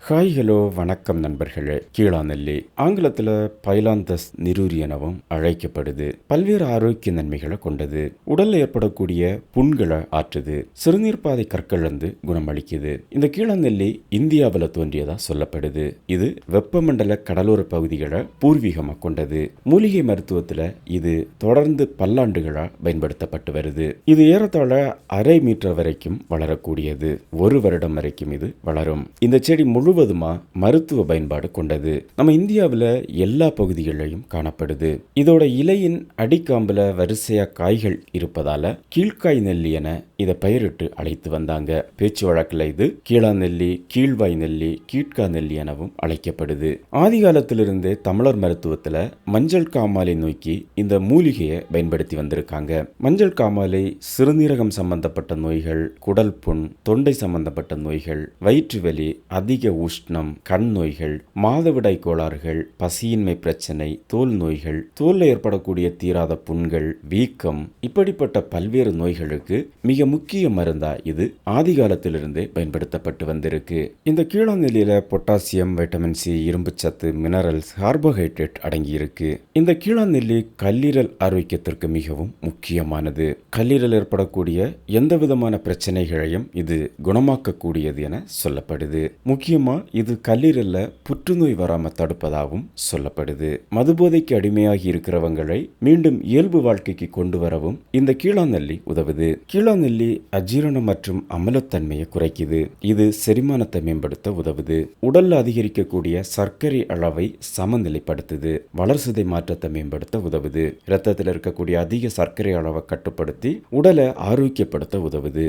Hi hello வணக்கம் நண்பர்களே. கீழாநெல்லி ஆங்கிலத்தில் பைலாந்தஸ் நிரூரி எனவும் அழைக்கப்படுது. பல்வேறு ஆரோக்கிய நன்மைகளை கொண்டது. உடல்ல ஏற்படக்கூடிய புண்களை ஆற்றுது. சிறுநீர்ப்பாதை கற்களிலிருந்து குணமளிக்குது. இந்த கீழாநெல்லி இந்தியாவில் தோன்றியதா சொல்லப்படுது. இது வெப்பமண்டல கடலோர பகுதிகளை பூர்வீகமாக கொண்டது. மூலிகை மருத்துவத்தில் இது தொடர்ந்து பல்லாண்டுகளா பயன்படுத்தப்பட்டு வருது. இது ஏறத்தாழ அரை மீட்டர் வரைக்கும் வளரக்கூடியது. 1 வருடம் வரைக்கும் இது வளரும். இந்த செடி முழுவதுமா மருத்துவ பயன்பாடு கொண்டது. நம்ம இந்தியாவில் எல்லா பகுதிகளிலும் காணப்படுது. இதோட இலையின் அடிக்காம்புல வரிசையா காய்கள் இருப்பதால கீழ்காய் நெல்லி என இதை பெயரிட்டு அழைத்து வந்தாங்க. பேச்சு வழக்கில் இது கீழாநெல்லி, கீழ்வாய் நெல்லி, கீட்கா நெல்லி எனவும் அழைக்கப்படுது. ஆதி காலத்திலிருந்தே தமிழர் மருத்துவத்துல மஞ்சள் காமாலை நோய்க்கு இந்த மூலிகையை பயன்படுத்தி வந்திருக்காங்க. மஞ்சள் காமாலை சிறுநீரகம் சம்பந்தப்பட்ட நோய்கள், குடல் புண், தொண்டை சம்பந்தப்பட்ட நோய்கள், வயிற்று வலி, அதிக உஷ்ணம், கண் நோய்கள், மாதவிடாய் கோளாறுகள், பசியின்மை பிரச்சனை, தோல் நோய்கள், தோல்ல ஏற்படக்கூடிய தீராத புண்கள், வீக்கம், இப்படிப்பட்ட பல்வேறு நோய்களுக்கு மிக முக்கிய மருந்தா இது ஆதி காலத்திலிருந்தே பயன்படுத்தப்பட்டு வந்திருக்கு. இந்த கீழாநெல்லியில பொட்டாசியம், வைட்டமின் சி, இரும்பு சத்து, மினரல்ஸ், கார்போஹைட்ரேட் அடங்கி இருக்கு. இந்த கீழாநெல்லி கல்லீரல் ஆரோக்கியத்திற்கு மிகவும் முக்கியமானது. கல்லீரல் ஏற்படக்கூடிய எந்த விதமான பிரச்சனைகளையும் இது குணமாக்கக்கூடியது என சொல்லப்படுது. முக்கியமா இது கல்லீரல்ல புற்றுநோய் வராம தடுப்பதாகவும் சொல்லப்படுது. மதுபோதைக்கு அடிமையாகி இருக்கிறவங்களை மீண்டும் இயல்பு வாழ்க்கைக்கு கொண்டு வரவும் இந்த கீழாநெல்லி உதவுது. கீழாநெல்லி அஜீரணம் மற்றும் அமிலத்தன்மையை குறைக்குது. இது செரிமானத்தை மேம்படுத்த உதவுது. உடல்ல அதிகரிக்கக்கூடிய சர்க்கரை அளவை சமநிலைப்படுத்துது. வளர்சிதை மாற்றத்தை மேம்படுத்த உதவுது. இரத்தத்தில் இருக்கக்கூடிய அதிக சர்க்கரை அளவை கட்டுப்படுத்தி உடலை ஆரோக்கியப்படுத்த உதவுது.